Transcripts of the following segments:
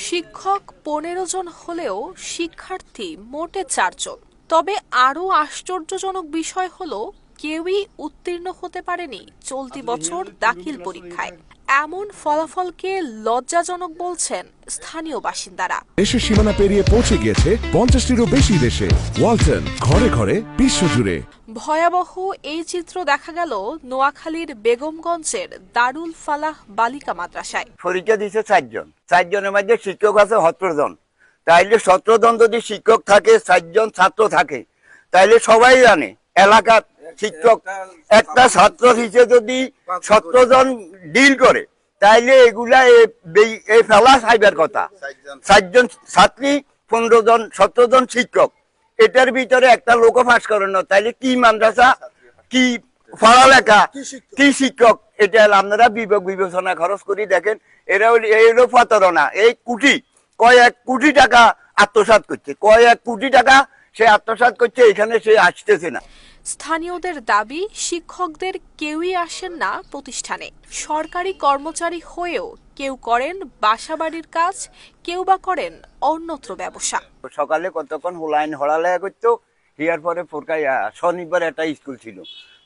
শিক্ষক 15 জন হলেও শিক্ষার্থী মোটে 4 জন। তবে আরও আশ্চর্যজনক বিষয় হলো কেউই উত্তীর্ণ হতে পারেনি চলতি বছর দাখিল পরীক্ষায়। এমন ফলাফলকে লজ্জাজনক বলছেন স্থানীয় বাসিন্দারা। দেশের সীমানা পেরিয়ে পৌঁছে গিয়েছে 50টিরও বেশি দেশে। ওয়ালটন, ঘরে ঘরে বিশ্বজুড়ে। ভয়াবহ এই চিত্র দেখা গেল নোয়াখালীর বেগমগঞ্জের দারুল ফালাহ বালিকা মাদ্রাসায়। পরীক্ষা দিচ্ছে 4 জন, 4 জনের মধ্যে শিক্ষক আছে 17 জন। তাইলে 17 জন যদি শিক্ষক থাকে, 4 জন ছাত্র থাকে, তাইলে সবাই জানে এলাকার শিক্ষক একটা ছাত্র হিসেবে যদি 17 জন ডিল করে, তাইলে এগুলা এই ফেলা সাইবার কথা। 4 জন ছাত্রী, 15 জন, 17 জন শিক্ষক, এটার ভিতরে একটা লোকও ফাঁস করে না। তাইলে কি মাদ্রাসা, কি পড়ালেখা, কি শিক্ষক? এটা আপনারা বিবেচনা খরচ করি দেখেন। এরা হলো প্রতারণা। এই কয়েক কোটি টাকা আত্মসাৎ করছে, কয়েক কোটি টাকা সে আত্মসাৎ করছে, এখানে সে আসতেছে না। স্থানীয়দের দাবি, শিক্ষকদের কেউই আসেন না প্রতিষ্ঠানে। সরকারি কর্মচারী হয়েও কেউ করেন বাসাবাড়ির কাজ, কেউ বা করেন অন্যত্র ব্যবসা। সকালে কতক্ষণ হড়ালেখা করতো, হিয়ার পরে শনিবার একটা স্কুল ছিল,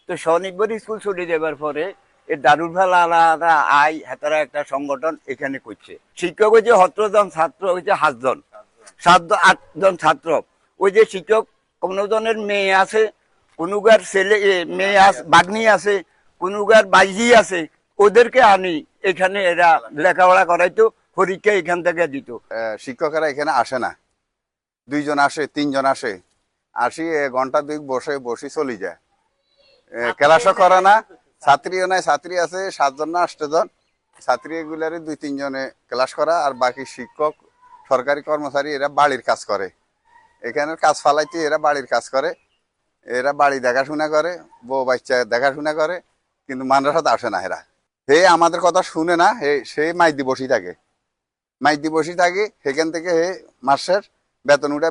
তো শনিবার স্কুল ছুটি দেবার পরে এই দারুল ফালাহ আই হাতারা একটা সংগঠন এখানে করছে। শিক্ষক হয়েছে 17 জন, ছাত্র হয়েছে 8 জন, 8 জন ছাত্র। ওই যে শিক্ষক, কোনো জনের মেয়ে আছে, কোনোগার ছেলে মেয়ে আছে, বাগ্নি আছে, কোনোগার বাইজি আছে, ওদেরকে আনি এখানে এরা লেখাপড়া করাইতো, পরীক্ষা এখান থেকে দিত। শিক্ষকেরা এখানে আসে না, 2 জন আসে, 3 জন আসে, আসি ঘন্টা 2 বসে চলে যায়। ক্লাসও করে না, ছাত্রীও নাই, ছাত্রী আছে 7 জন না 8 জন, ছাত্রী এগুলারে 2-3 জনে ক্লাস করা, আর বাকি শিক্ষক সরকারি কর্মচারী এরা বাড়ির কাজ করে। এখানের কাজ ফালাইতে এরা বাড়ির কাজ করে, এরা বাড়ি দেখাশোনা করে, বউ বাচ্চা দেখাশোনা করে, কিন্তু মাদ্রাসাতে আসে না। এরা আমাদের কথা শুনে না, সে মাইদি বসি থাকে, সেখান থেকে মাসের বেতন উঠে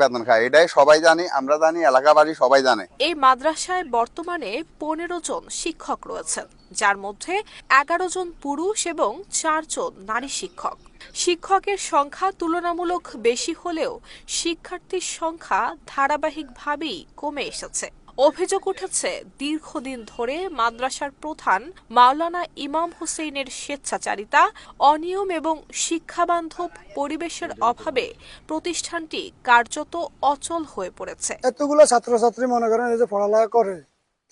বেতন খায়। এটাই সবাই জানি, আমরা জানি, এলাকাবাসী সবাই জানে। এই মাদ্রাসায় বর্তমানে 15 জন শিক্ষক রয়েছেন, যার মধ্যে 11 জন পুরুষ এবং 4 জন নারী শিক্ষক। শিক্ষকের সংখ্যা তুলনামূলক বেশি হলেও শিক্ষার্থীর সংখ্যা ধারাবাহিকভাবেই কমে এসেছে। অভিযোগ উঠেছে দীর্ঘদিন ধরে মাদ্রাসার প্রধান মাওলানা ইমাম হোসেনের স্বেচ্ছাচারিতা, অনিয়ম এবং শিক্ষাবান্ধব পরিবেশের অভাবে প্রতিষ্ঠানটি কার্যত অচল হয়ে পড়েছে। এতগুলো ছাত্রছাত্রী মনে করেন এই যে পড়ালেখা করে,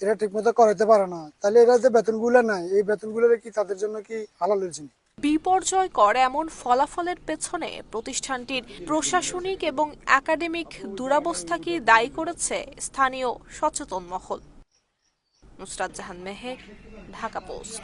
এরা ঠিকমতো করাইতে পারে না, তাহলে এরা যে বেতনগুলো নাই, এই বেতনগুলো কি তাদের জন্য কি হালাল হয়েছে? বিপর্যয়কর এমন ফলাফলের পেছনে প্রতিষ্ঠানটির প্রশাসনিক এবং একাডেমিক দুরবস্থাকে দায়ী করেছে স্থানীয় সচেতন মহল। নুসরাত জাহান মেহের, ঢাকা পোস্ট।